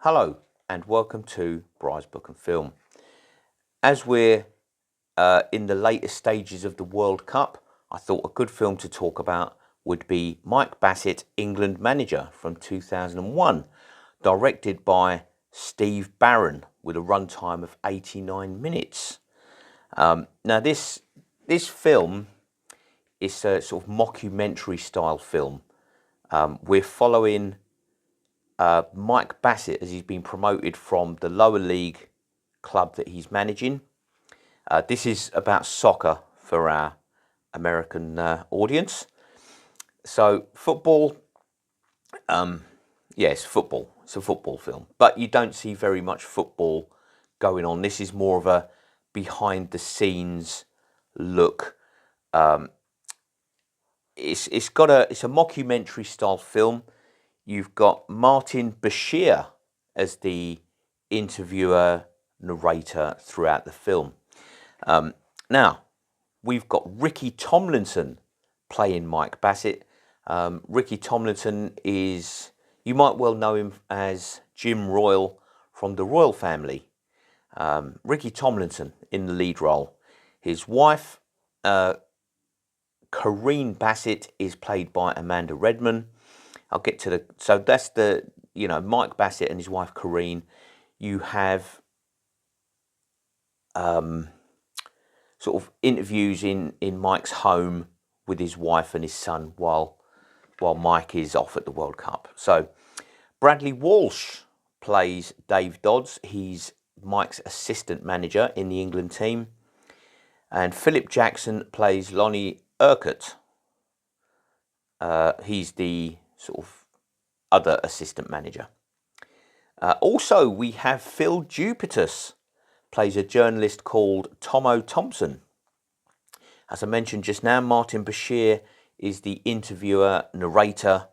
Hello and welcome to Bry's Book and Film. As we're in the latest stages of the World Cup, I thought a good film to talk about would be Mike Bassett, England Manager from 2001, directed by Steve Barron with a runtime of 89 minutes. Now this film is a sort of mockumentary style film. We're following Mike Bassett as he's been promoted from the lower league club that he's managing. This is about soccer for our American audience. So football, yes, football. It's a football film, but you don't see very much football going on. This is more of a behind the scenes look. It's a mockumentary style film. You've got Martin Bashir as the interviewer, narrator throughout the film. Now, we've got Ricky Tomlinson playing Mike Bassett. Ricky Tomlinson is, you might well know him as Jim Royal from the Royal Family. Ricky Tomlinson in the lead role. His wife, Corinne Bassett, is played by Amanda Redman. I'll get to so that's Mike Bassett and his wife Corinne. You have sort of interviews in Mike's home with his wife and his son while Mike is off at the World Cup. So Bradley Walsh plays Dave Dodds. He's Mike's assistant manager in the England team. And Philip Jackson plays Lonnie Urquhart. He's the sort of other assistant manager. Also, we have Phil Dupitus, plays a journalist called Tomo Thompson. As I mentioned just now, Martin Bashir is the interviewer, narrator.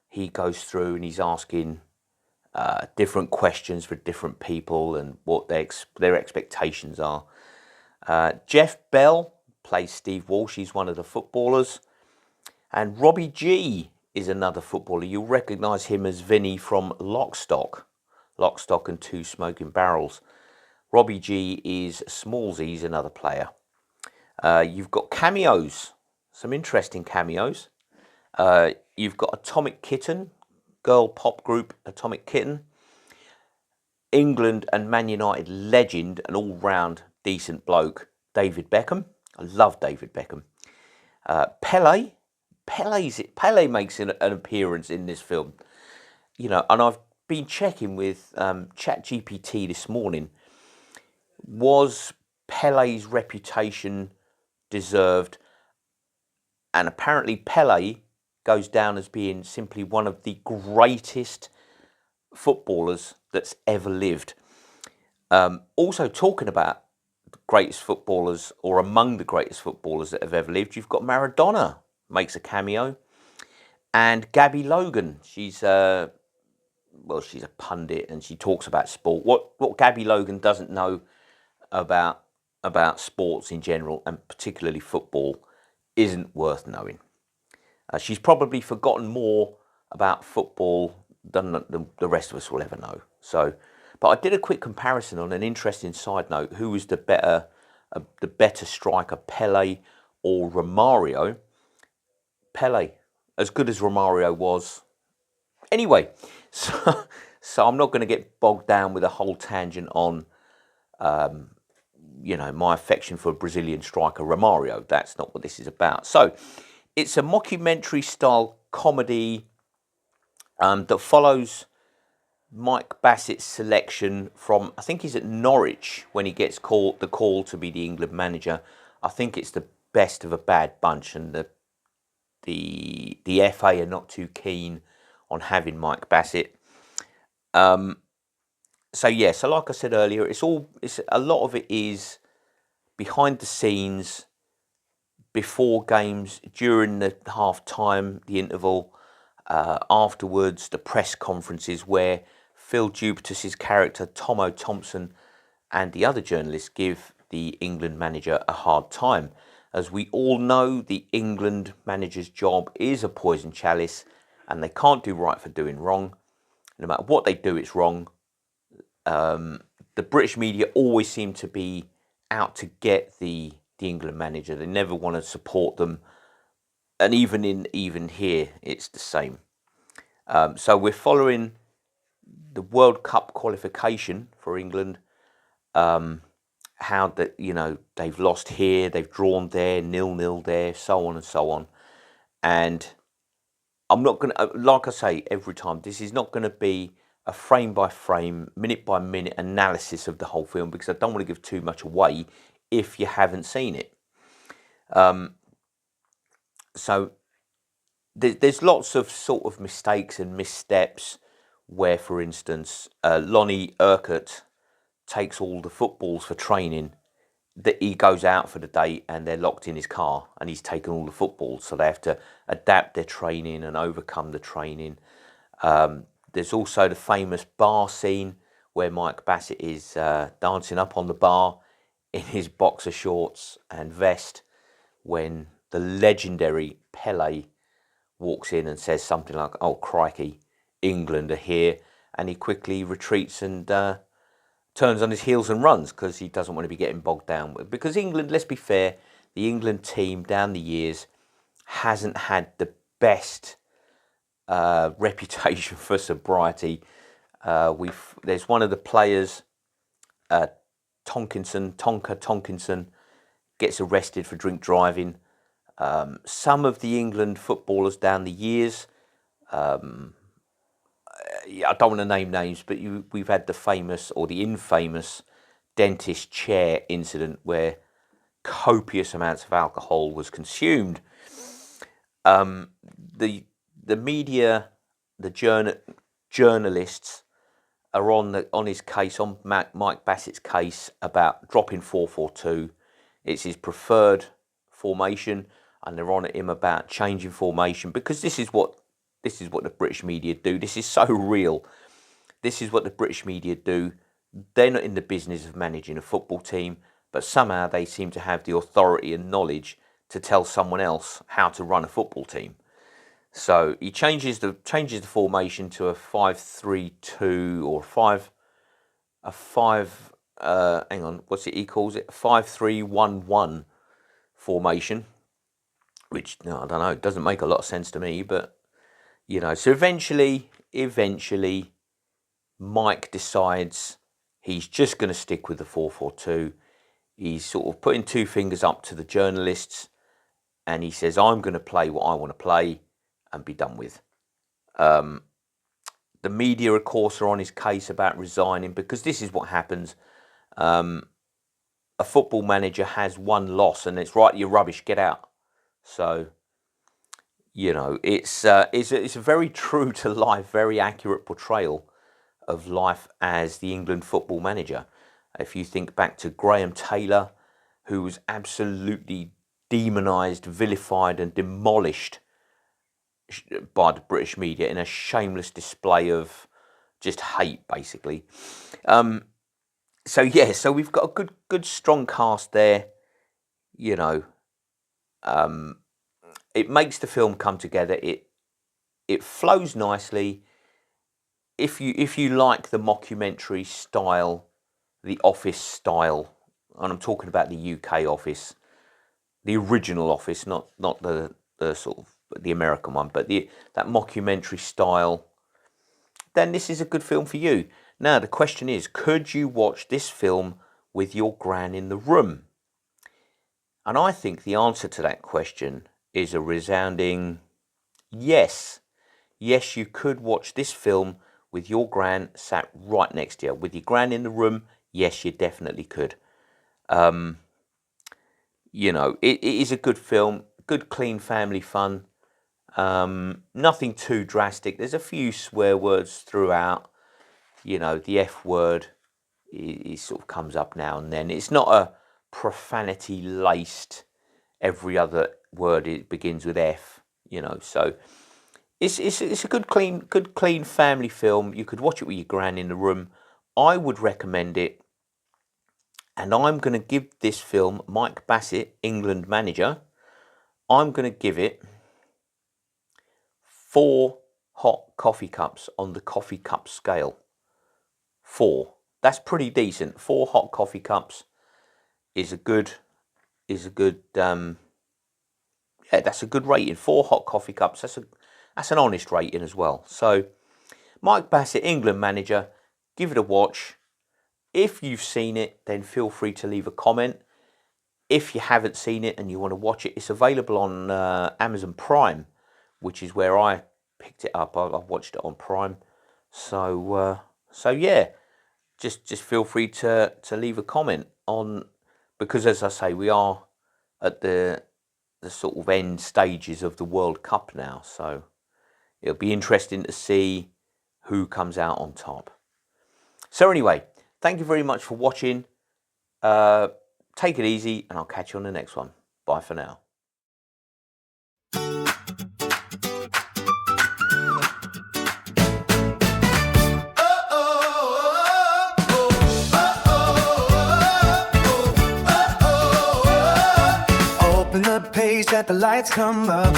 He goes through and he's asking different questions for different people and what their expectations are. Jeff Bell plays Steve Walsh. He's one of the footballers. And Robbie G is another footballer. You'll recognise him as Vinny from Lock, Stock and Two Smoking Barrels. Robbie G is Smallsy, he's another player. You've got cameos, some interesting cameos. You've got Atomic Kitten, girl pop group Atomic Kitten. England and Man United legend and all-round decent bloke, David Beckham. I love David Beckham. Pele makes an appearance in this film, and I've been checking with ChatGPT this morning. Was Pele's reputation deserved? And apparently Pele goes down as being simply one of the greatest footballers that's ever lived. Also talking about the greatest footballers, or among the greatest footballers that have ever lived, you've got Maradona makes a cameo, and Gabby Logan. She's a pundit and she talks about sport. What Gabby Logan doesn't know about sports in general, and particularly football, isn't worth knowing. She's probably forgotten more about football than the rest of us will ever know. So, but I did a quick comparison on an interesting side note. Who was the better striker, Pele or Romario? Pele, as good as Romario was. Anyway, so I'm not going to get bogged down with a whole tangent on, my affection for Brazilian striker Romario. That's not what this is about. So it's a mockumentary-style comedy that follows Mike Bassett's selection from, I think he's at Norwich when he gets the call to be the England manager. I think it's the best of a bad bunch, and the FA are not too keen on having Mike Bassett. So like I said earlier, it's a lot of it is behind the scenes, before games, during the half time, the interval, afterwards, the press conferences where Phil Dupitus's character Tomo Thompson and the other journalists give the England manager a hard time. As we all know, the England manager's job is a poison chalice, and they can't do right for doing wrong. No matter what they do, it's wrong. the British media always seem to be out to get the England manager. They never want to support them, and even here it's the same. So we're following the World Cup qualification for England. How that they've lost here, they've drawn there, 0-0 there, so on and so on. And I'm not going to, like I say every time, this is not going to be a frame by frame, minute by minute analysis of the whole film, because I don't want to give too much away if you haven't seen it. So there's lots of sort of mistakes and missteps where, for instance, Lonnie Urquhart takes all the footballs for training. That he goes out for the day and they're locked in his car and he's taken all the footballs, so they have to adapt their training and overcome the training. There's also the famous bar scene where Mike Bassett is dancing up on the bar in his boxer shorts and vest when the legendary Pele walks in and says something like, "Oh crikey, England are here," and he quickly retreats and turns on his heels and runs because he doesn't want to be getting bogged down with. Because England, let's be fair, the England team down the years hasn't had the best reputation for sobriety. There's one of the players, Tonka Tonkinson, gets arrested for drink driving. Some of the England footballers down the years, I don't want to name names, but we've had the famous or the infamous dentist chair incident where copious amounts of alcohol was consumed. The media, the journalists are on his case, on Mike Bassett's case about dropping 4-4-2. It's his preferred formation, and they're on at him about changing formation because this is what the British media do. This is so real. This is what the British media do. They're not in the business of managing a football team, but somehow they seem to have the authority and knowledge to tell someone else how to run a football team. So he changes the formation to a 5-3-2 or he calls it? 5-3-1-1 formation, which I don't know, it doesn't make a lot of sense to me, but so eventually Mike decides he's just going to stick with the 4-4-2. He's sort of putting two fingers up to the journalists and he says, I'm going to play what I want to play and be done with. The media, of course, are on his case about resigning because this is what happens. A football manager has one loss and it's right, you're rubbish, get out. So it's a very true to life, very accurate portrayal of life as the England football manager. If you think back to Graham Taylor, who was absolutely demonised, vilified and demolished by the British media in a shameless display of just hate, basically. So we've got a good strong cast there. It makes the film come together. It flows nicely. If you like the mockumentary style, the Office style, and I'm talking about the UK Office, the original Office, not the sort of the American one, but that mockumentary style, then this is a good film for you. Now the question is, could you watch this film with your gran in the room? And I think the answer to that question is a resounding yes. Yes, you could watch this film with your gran sat right next to you. With your gran in the room, yes, you definitely could. It is a good film, good clean family fun. Nothing too drastic. There's a few swear words throughout. The F word it sort of comes up now and then. It's not a profanity laced, every other word it begins with F, so it's a good clean family film. You could watch it with your gran in the room. I would recommend it, and I'm going to give this film, Mike Bassett, England manager, I'm going to give it 4 hot coffee cups on the coffee cup scale. 4. that's pretty decent. 4 hot coffee cups is a good yeah, that's a good rating. 4 hot coffee cups. That's an honest rating as well. So, Mike Bassett, England manager. Give it a watch. If you've seen it, then feel free to leave a comment. If you haven't seen it and you want to watch it, it's available on Amazon Prime, which is where I picked it up. I watched it on Prime. So yeah, just feel free to leave a comment on, because as I say, we are at the sort of end stages of the World Cup now, so it'll be interesting to see who comes out on top. So anyway, thank you very much for watching. Take it easy, and I'll catch you on the next one. Bye for now. That the lights come up,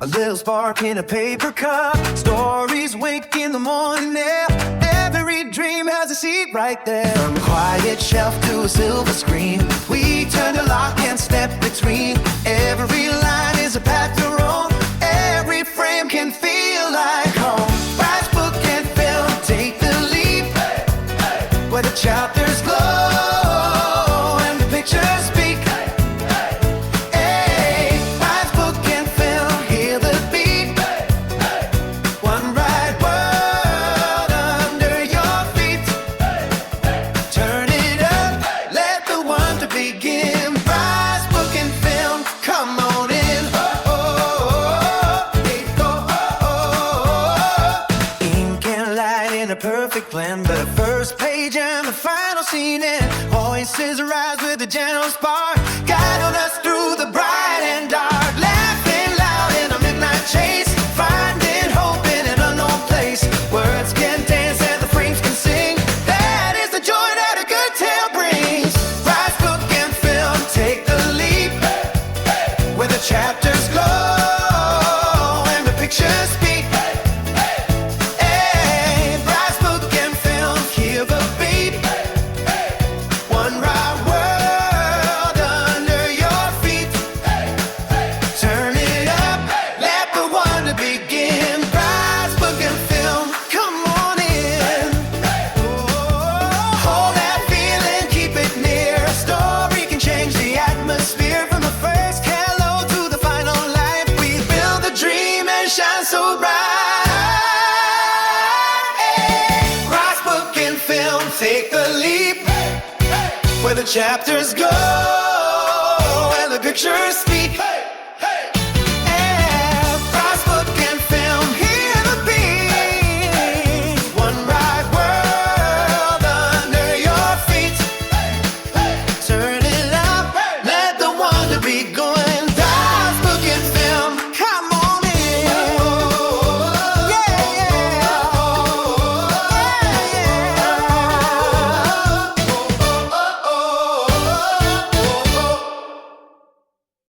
a little spark in a paper cup, stories wake in the morning air, every dream has a seat right there. From a quiet shelf to a silver screen, we turn the lock and step between. Every line is a path to roam, every frame can feel like home. Rise, book and film, take the leap, where the chapters glow and the pictures speak. Perfect plan, but the first page and the final scene, and voices rise with a gentle spark, guiding us through the bright and dark, laughing loud in a midnight chase, finding hope in an unknown place. Words can dance and the frames can sing. That is the joy that a good tale brings. Rise, book and film, take the leap, where the chapters glow and the pictures speak. So bright, rise, book and film, take the leap, where the chapters go and the pictures speak.